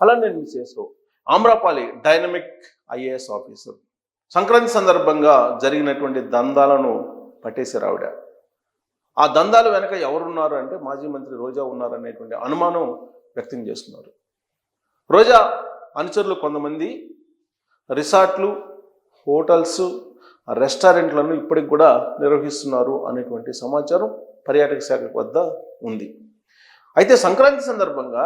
అలా నేను మిస్ చేసావు. Amrapali dynamic IAS officer Sankranti సందర్భంగా జరిగినటువంటి దందాలను పట్టేశారు ఆవిడ. ఆ దందాలు వెనక ఎవరున్నారు అంటే మాజీ మంత్రి రోజా ఉన్నారనేటువంటి అనుమానం వ్యక్తం చేస్తున్నారు. రోజా అనుచరులు కొంతమంది రిసార్ట్లు, హోటల్స్, రెస్టారెంట్లను ఇప్పటికి కూడా నిర్వహిస్తున్నారు అనేటువంటి సమాచారం పర్యాటక శాఖ వద్ద ఉంది. అయితే సంక్రాంతి సందర్భంగా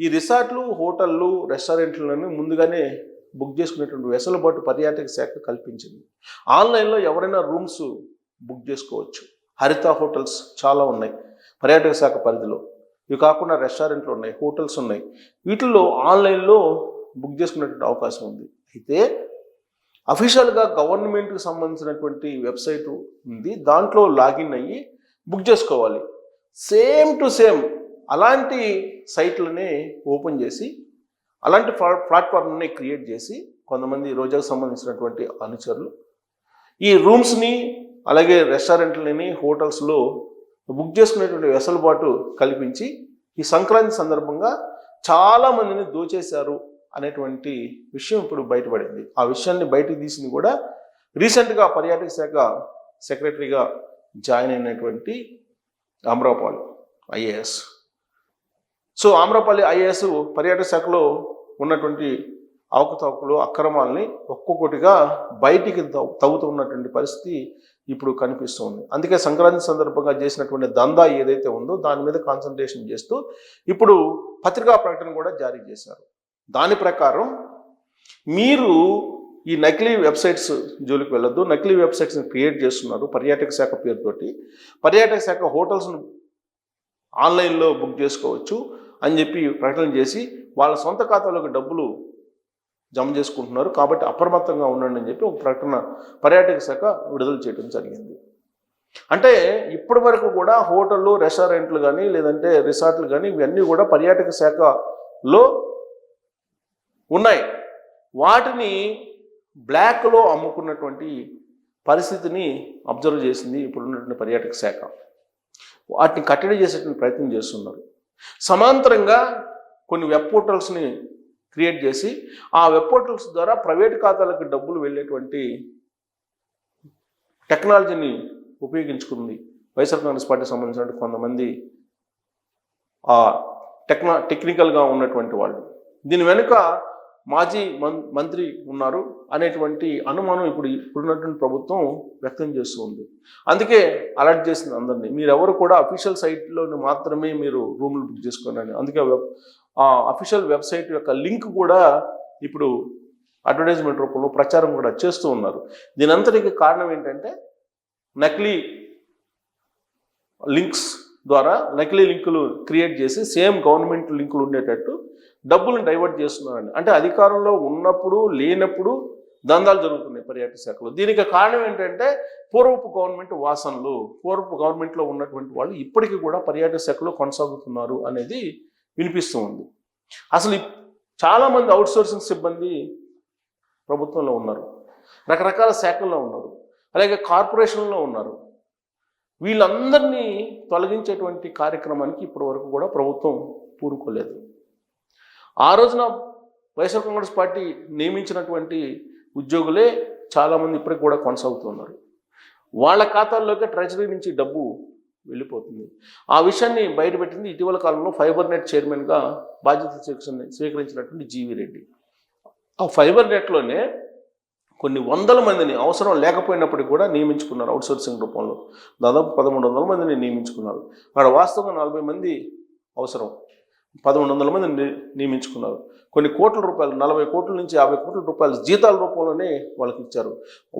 ఈ రిసార్ట్లు, హోటళ్ళు, రెస్టారెంట్లను ముందుగానే బుక్ చేసుకునేటువంటి వెసులుబాటు పర్యాటక శాఖ కల్పించింది. ఆన్లైన్లో ఎవరైనా రూమ్స్ బుక్ చేసుకోవచ్చు. హరిత హోటల్స్ చాలా ఉన్నాయి పర్యాటక శాఖ పరిధిలో. ఇవి కాకుండా రెస్టారెంట్లు ఉన్నాయి, హోటల్స్ ఉన్నాయి. వీటిల్లో ఆన్లైన్లో బుక్ చేసుకునేటువంటి అవకాశం ఉంది. అయితే అఫీషియల్గా గవర్నమెంట్కి సంబంధించినటువంటి వెబ్సైట్ ఉంది, దాంట్లో లాగిన్ అయ్యి బుక్ చేసుకోవాలి. సేమ్ టు సేమ్ అలాంటి సైట్లనే ఓపెన్ చేసి అలాంటి ప్లాట్ఫామ్ని క్రియేట్ చేసి కొంతమంది రోజాకు సంబంధించినటువంటి అనుచరులు ఈ రూమ్స్ని అలాగే రెస్టారెంట్లని హోటల్స్లో బుక్ చేసుకునేటువంటి వెసులుబాటు కల్పించి ఈ సంక్రాంతి సందర్భంగా చాలామందిని దోచేశారు అనేటువంటి విషయం ఇప్పుడు బయటపడింది. ఆ విషయాన్ని బయటకు తీసింది కూడా రీసెంట్గా పర్యాటక శాఖ సెక్రటరీగా జాయిన్ అయినటువంటి Amrapali IAS. So Amrapali IAS పర్యాటక శాఖలో ఉన్నటువంటి అవకతవకలు, అక్రమాలని ఒక్కొక్కటిగా బయటికి తవ్వుతున్నటువంటి పరిస్థితి ఇప్పుడు కనిపిస్తుంది. అందుకే సంక్రాంతి సందర్భంగా చేసినటువంటి దందా ఏదైతే ఉందో దాని మీద కాన్సన్ట్రేషన్ చేస్తూ ఇప్పుడు పత్రికా ప్రకటన కూడా జారీ చేశారు. దాని ప్రకారం మీరు ఈ నకిలీ వెబ్సైట్స్ జోలికి వెళ్ళొద్దు, నకిలీ వెబ్సైట్స్ని క్రియేట్ చేస్తున్నారు పర్యాటక శాఖ పేరుతోటి, పర్యాటక శాఖ హోటల్స్ను ఆన్లైన్లో బుక్ చేసుకోవచ్చు అని చెప్పి ప్రకటన చేసి వాళ్ళ సొంత ఖాతాలోకి డబ్బులు జమ చేసుకుంటున్నారు. కాబట్టి అప్రమత్తంగా ఉండండి అని చెప్పి ఒక ప్రకటన పర్యాటక శాఖ విడుదల చేయడం జరిగింది. అంటే ఇప్పటి వరకు కూడా హోటళ్ళు, రెస్టారెంట్లు కానీ లేదంటే రిసార్ట్లు కానీ ఇవన్నీ కూడా పర్యాటక శాఖలో ఉన్నాయి. వాటిని బ్లాక్లో అమ్ముకున్నటువంటి పరిస్థితిని అబ్జర్వ్ చేసింది ఇప్పుడున్నటువంటి పర్యాటక శాఖ. వాటిని కట్టడి చేసేటువంటి ప్రయత్నం చేస్తున్నారు. సమాంతరంగా కొన్ని వెబ్ పోర్టల్స్ని క్రియేట్ చేసి ఆ వెబ్ పోర్టల్స్ ద్వారా ప్రైవేట్ ఖాతాలకు డబ్బులు వెళ్ళేటువంటి టెక్నాలజీని ఉపయోగించుకుంది వైఎస్ఆర్ కాంగ్రెస్ పార్టీకి సంబంధించిన కొంతమంది టెక్నికల్గా ఉన్నటువంటి వాళ్ళు. దీని వెనుక మాజీ మంత్రి ఉన్నారు అనేటువంటి అనుమానం ఇప్పుడున్నటువంటి ప్రభుత్వం వ్యక్తం చేస్తూ ఉంది. అందుకే అలర్ట్ చేసింది అందరినీ, మీరెవరు కూడా అఫీషియల్ సైట్లోని మాత్రమే మీరు రూమ్లు బుక్ చేసుకోండి. అందుకే అఫీషియల్ వెబ్సైట్ యొక్క లింక్ కూడా ఇప్పుడు అడ్వర్టైజ్మెంట్ రూపంలో ప్రచారం కూడా చేస్తూ ఉన్నారు. దీనంతటికి కారణం ఏంటంటే నకిలీ లింక్స్ ద్వారా నకిలీ లింకులు క్రియేట్ చేసి సేమ్ గవర్నమెంట్ లింకులు ఉండేటట్టు డబ్బులను డైవర్ట్ చేస్తున్నారండి. అంటే అధికారంలో ఉన్నప్పుడు లేనప్పుడు దందాలు జరుగుతున్నాయి పర్యాటక శాఖలో. దీనికి కారణం ఏంటంటే పూర్వపు గవర్నమెంట్ వాసనలు, పూర్వపు గవర్నమెంట్లో ఉన్నటువంటి వాళ్ళు ఇప్పటికీ కూడా పర్యాటక శాఖలో కొనసాగుతున్నారు అనేది వినిపిస్తూ ఉంది. అసలు చాలామంది అవుట్సోర్సింగ్ సిబ్బంది ప్రభుత్వంలో ఉన్నారు, రకరకాల శాఖల్లో ఉన్నారు, అలాగే కార్పొరేషన్లో ఉన్నారు. వీళ్ళందరినీ తొలగించేటువంటి కార్యక్రమానికి ఇప్పటి వరకు కూడా ప్రభుత్వం పూనుకోలేదు. ఆ రోజున వైఎస్ఆర్ కాంగ్రెస్ పార్టీ నియమించినటువంటి ఉద్యోగులే చాలామంది ఇప్పటికి కూడా కొనసాగుతున్నారు. వాళ్ళ ఖాతాల్లోకి ట్రెజరీ నుంచి డబ్బు వెళ్ళిపోతుంది. ఆ విషయాన్ని బయటపెట్టింది ఇటీవల కాలంలో ఫైబర్ నెట్ చైర్మన్గా బాధ్యత స్వీకరించినటువంటి జీవి రెడ్డి. ఆ ఫైబర్ నెట్లోనే కొన్ని వందల మందిని అవసరం లేకపోయినప్పటికీ కూడా నియమించుకున్నారు అవుట్సోర్సింగ్ రూపంలో. దాదాపు 1100 మందిని నియమించుకున్నారు. అక్కడ వాస్తవంగా 40 మంది అవసరం, 1100 మందిని నియమించుకున్నారు. కొన్ని కోట్ల రూపాయలు, 40 కోట్ల నుంచి 50 కోట్ల రూపాయలు జీతాల రూపంలోనే వాళ్ళకి ఇచ్చారు.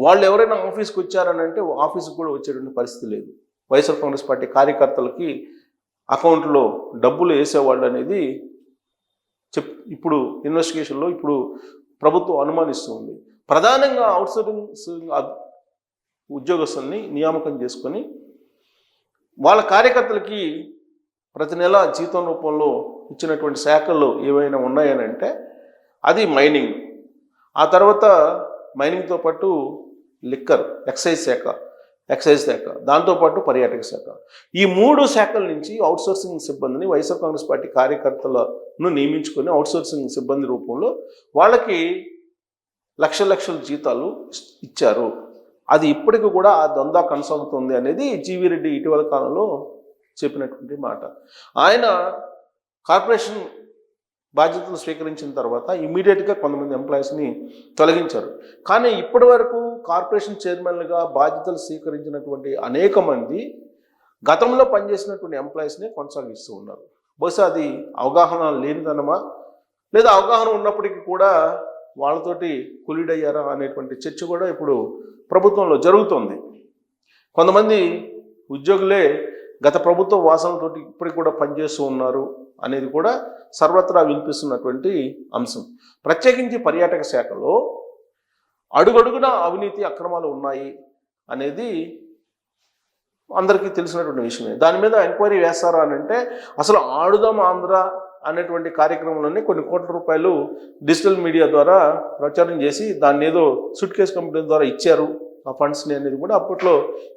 వాళ్ళు ఎవరైనా ఆఫీస్కి వచ్చారని అంటే ఆఫీస్కి కూడా వచ్చేటువంటి పరిస్థితి లేదు. వైఎస్ఆర్ కాంగ్రెస్ పార్టీ కార్యకర్తలకి అకౌంట్లో డబ్బులు వేసేవాళ్ళు అనేది ఇప్పుడు ఇన్వెస్టిగేషన్లో ఇప్పుడు ప్రభుత్వం అనుమానిస్తుంది. ప్రధానంగా అవుట్సోర్సింగ్ ఉద్యోగస్తుల్ని నియామకం చేసుకొని వాళ్ళ కార్యకర్తలకి ప్రతి నెల జీతం రూపంలో ఇచ్చినటువంటి శాఖలు ఏవైనా ఉన్నాయని అంటే అది మైనింగ్, ఆ తర్వాత మైనింగ్తో పాటు లిక్కర్, ఎక్సైజ్ శాఖ, ఎక్సైజ్ శాఖ, దాంతోపాటు పర్యాటక శాఖ. ఈ 3 శాఖల నుంచి అవుట్సోర్సింగ్ సిబ్బందిని వైఎస్ఆర్ కాంగ్రెస్ పార్టీ కార్యకర్తలను నియమించుకొని అవుట్సోర్సింగ్ సిబ్బంది రూపంలో వాళ్ళకి లక్షల జీతాలు ఇచ్చారు. అది ఇప్పటికి కూడా ఆ దందా కొనసాగుతుంది అనేది జీవీ రెడ్డి ఇటీవల కాలంలో చెప్పినటువంటి మాట. ఆయన కార్పొరేషన్ బాధ్యతలు స్వీకరించిన తర్వాత ఇమీడియట్గా కొంతమంది ఎంప్లాయీస్ని తొలగించారు. కానీ ఇప్పటి వరకు కార్పొరేషన్ చైర్మన్లుగా బాధ్యతలు స్వీకరించినటువంటి అనేక మంది గతంలో పనిచేసినటువంటి ఎంప్లాయీస్ని కొనసాగిస్తూ ఉన్నారు. బహుశా అది అవగాహన లేనిదనమా, లేదా అవగాహన ఉన్నప్పటికీ కూడా వాళ్ళతోటి కులిడయ్యారా అనేటువంటి చర్చ కూడా ఇప్పుడు ప్రభుత్వంలో జరుగుతోంది. కొంతమంది ఉద్యోగులే గత ప్రభుత్వ వాసనతోటి ఇప్పటికి కూడా పనిచేస్తూ ఉన్నారు అనేది కూడా సర్వత్రా వినిపిస్తున్నటువంటి అంశం. ప్రత్యేకించి పర్యాటక శాఖలో అడుగడుగున అవినీతి అక్రమాలు ఉన్నాయి అనేది అందరికీ తెలిసినటువంటి విషయమే. దాని మీద ఎంక్వైరీ వేస్తారా అని అంటే అసలు ఆడుదాం ఆంధ్ర అనేటువంటి కార్యక్రమంలోనే కొన్ని కోట్ల రూపాయలు డిజిటల్ మీడియా ద్వారా ప్రచారం చేసి దాన్ని ఏదో సూట్ కేస్ కంపెనీ ద్వారా ఇచ్చారు ఆ ఫండ్స్ని అనేది కూడా అప్పట్లో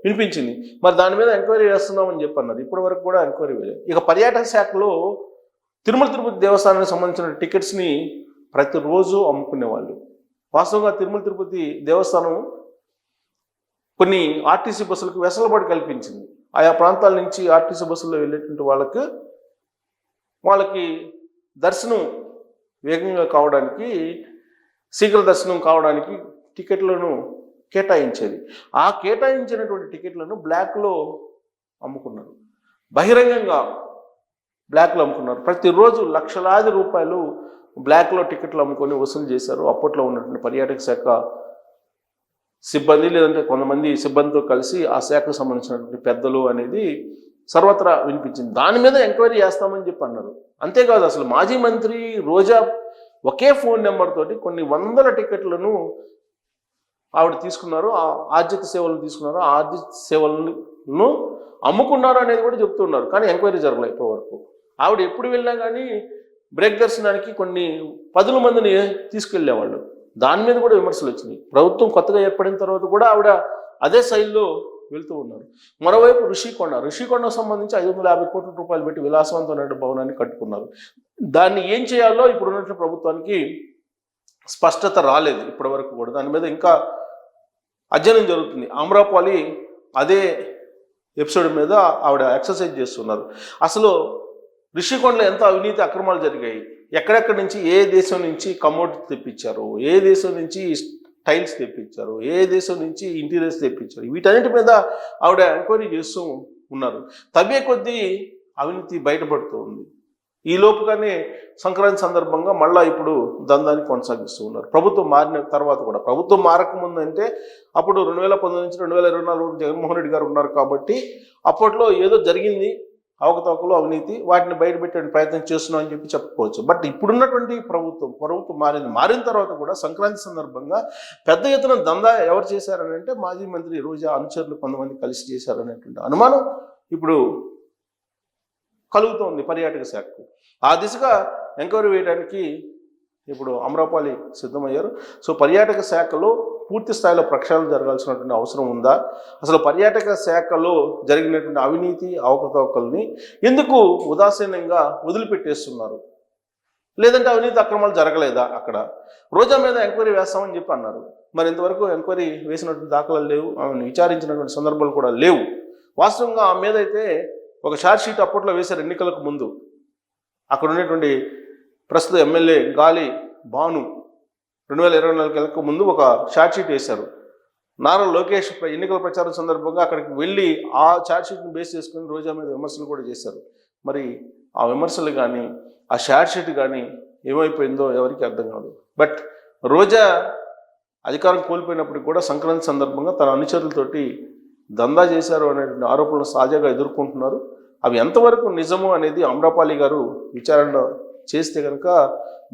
వినిపించింది. మరి దాని మీద ఎంక్వైరీ వేస్తున్నామని చెప్పన్నారు. ఇప్పటి వరకు కూడా ఎంక్వైరీ వేయలేదు. ఇక పర్యాటక శాఖలో తిరుమల తిరుపతి దేవస్థానానికి సంబంధించిన టికెట్స్ని ప్రతిరోజు అమ్ముకునేవాళ్ళు. వాస్తవంగా తిరుమల తిరుపతి దేవస్థానం కొన్ని ఆర్టీసీ బస్సులకు వెసులుబాటు కల్పించింది. ఆయా ప్రాంతాల నుంచి ఆర్టీసీ బస్సుల్లో వెళ్ళేటువంటి వాళ్ళకి దర్శనం వేగంగా కావడానికి, శీఘ్ర దర్శనం కావడానికి టికెట్లను కేటాయించేది. ఆ కేటాయించినటువంటి టికెట్లను బ్లాక్లో అమ్ముకున్నారు. బహిరంగంగా బ్లాక్లో అమ్ముకున్నారు. ప్రతిరోజు లక్షలాది రూపాయలు బ్లాక్లో టికెట్లు అమ్ముకొని వసూలు చేశారు అప్పట్లో ఉన్నటువంటి పర్యాటక శాఖ సిబ్బంది, లేదంటే కొంతమంది సిబ్బందితో కలిసి ఆ శాఖకు సంబంధించినటువంటి పెద్దలు అనేది సర్వత్రా వినిపించింది. దాని మీద ఎంక్వైరీ చేస్తామని చెప్పి అన్నారు. అంతేకాదు, అసలు మాజీ మంత్రి రోజా ఒకే ఫోన్ నెంబర్ తోటి కొన్ని వందల టికెట్లను ఆవిడ తీసుకున్నారు, ఆర్జిత సేవలను తీసుకున్నారు, ఆర్జిత సేవలను అమ్ముకున్నారు అనేది కూడా చెప్తున్నారు. కానీ ఎంక్వైరీ జరగలేదు ఇప్పటి వరకు. ఆవిడ ఎప్పుడు వెళ్ళినా కానీ బ్రేక్ దర్శనానికి కొన్ని 10 మందిని తీసుకెళ్లేవాళ్ళు. దాని మీద కూడా విమర్శలు వచ్చినాయి. ప్రభుత్వం కొత్తగా ఏర్పడిన తర్వాత కూడా ఆవిడ అదే శైలిలో వెళ్తూ ఉన్నారు. మరోవైపు ఋషికొండకు సంబంధించి 550 కోట్ల రూపాయలు పెట్టి విలాసవంతమైన భవనాన్ని కట్టుకున్నారు. దాన్ని ఏం చేయాలో ఇప్పుడు ఉన్నటువంటి ప్రభుత్వానికి స్పష్టత రాలేదు ఇప్పటి వరకు కూడా. దాని మీద ఇంకా అధ్యయనం జరుగుతుంది. ఆమ్రపాలి అదే ఎపిసోడ్ మీద ఆవిడ ఎక్సర్సైజ్ చేస్తున్నారు. అసలు ఋషికొండలో ఎంత అవినీతి అక్రమాలు జరిగాయి, ఎక్కడెక్కడి నుంచి ఏ దేశం నుంచి కమోడిటీ తెప్పించారు, ఏ దేశం నుంచి టైల్స్ తెప్పించారు, ఏ దేశం నుంచి ఇంటీరియర్స్ తెప్పించారు, వీటన్నిటి మీద ఆవిడ ఎంక్వైరీ చేస్తూ ఉన్నారు. తవ్వే కొద్దీ అవినీతి బయటపడుతూ ఉంది. ఈ లోపుగానే సంక్రాంతి సందర్భంగా మళ్ళీ ఇప్పుడు దందాన్ని కొనసాగిస్తూ ఉన్నారు. ప్రభుత్వం మారిన తర్వాత కూడా. ప్రభుత్వం మారకముందు అంటే అప్పుడు 2019 నుంచి 2024 జగన్మోహన్ రెడ్డి గారు ఉన్నారు కాబట్టి అప్పట్లో ఏదో జరిగింది, అవకతవకలు, అవినీతి, వాటిని బయటపెట్టే ప్రయత్నం చేస్తున్నాం అని చెప్పి చెప్పుకోవచ్చు. బట్ ఇప్పుడున్నటువంటి ప్రభుత్వం మారిన తర్వాత కూడా సంక్రాంతి సందర్భంగా పెద్ద ఎత్తున దందా ఎవరు చేశారని అంటే మాజీ మంత్రి రోజా అనుచరులు కొంతమంది కలిసి చేశారనేటువంటి అనుమానం ఇప్పుడు కలుగుతోంది పర్యాటక శాఖకు. ఆ దిశగా ఎంక్వైరీ వేయడానికి ఇప్పుడు అమరాపాలి సిద్ధమయ్యారు. సో పర్యాటక శాఖలో పూర్తి స్థాయిలో ప్రక్షాళన జరగాల్సినటువంటి అవసరం ఉందా, అసలు పర్యాటక శాఖలో జరిగినటువంటి అవినీతి అవకతవకల్ని ఎందుకు ఉదాసీనంగా వదిలిపెట్టేస్తున్నారు, లేదంటే అవినీతి అక్రమాలు జరగలేదా? అక్కడ రోజా మీద ఎంక్వైరీ వేస్తామని చెప్పి అన్నారు. మరి ఇంతవరకు ఎంక్వైరీ వేసినటువంటి దాఖలాలు లేవు, ఆమెను విచారించినటువంటి సందర్భాలు కూడా లేవు. వాస్తవంగా ఆ మీద అయితే ఒక ఛార్జ్ షీట్ అప్పట్లో వేశారు ఎన్నికలకు ముందు. అక్కడ ఉన్నటువంటి ప్రస్తుత ఎమ్మెల్యే గాలి భాను 2024 ముందు ఒక ఛార్జ్ షీట్ వేశారు. నారా లోకేష్ ఎన్నికల ప్రచారం సందర్భంగా అక్కడికి వెళ్ళి ఆ ఛార్జ్ షీట్ని బేస్ చేసుకుని రోజా మీద విమర్శలు కూడా చేశారు. మరి ఆ విమర్శలు కానీ ఆ ఛార్జ్ షీట్ కానీ ఏమైపోయిందో ఎవరికి అర్థం కాదు. బట్ రోజా అధికారం కోల్పోయినప్పటికి కూడా సంక్రాంతి సందర్భంగా తన అనుచరులతోటి దందా చేశారు అనేటువంటి ఆరోపణలు సహజంగా ఎదుర్కొంటున్నారు. అవి ఎంతవరకు నిజము అనేది అమ్రపాలి గారు విచారణ చేస్తే కనుక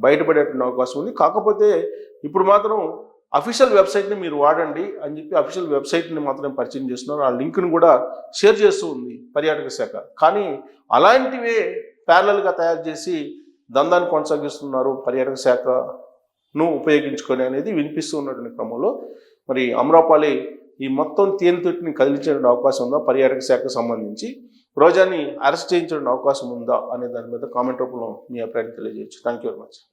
బయటపడేటువంటి అవకాశం ఉంది. కాకపోతే ఇప్పుడు మాత్రం అఫీషియల్ వెబ్సైట్ని మీరు వాడండి అని చెప్పి అఫీషియల్ వెబ్సైట్ని మాత్రం పరిచయం చేస్తున్నారు. ఆ లింక్ను కూడా షేర్ చేస్తూ ఉంది పర్యాటక శాఖ. కానీ అలాంటివే ప్యారలల్గా తయారు చేసి దందాన్ని కొనసాగిస్తున్నారు పర్యాటక శాఖను ఉపయోగించుకొని అనేది వినిపిస్తూ ఉన్నటువంటి క్రమంలో మరి అమ్రపాలి ఈ మొత్తం తేనెతొట్టిని కదిలించే అవకాశం ఉందా, పర్యాటక శాఖకు సంబంధించి రోజాని అరెస్ట్ చేయించే అవకాశం ఉందా అనే దాని మీద కామెంట్ రూపంలో మీ అభిప్రాయం తెలియజేయచ్చు. Thank you very much.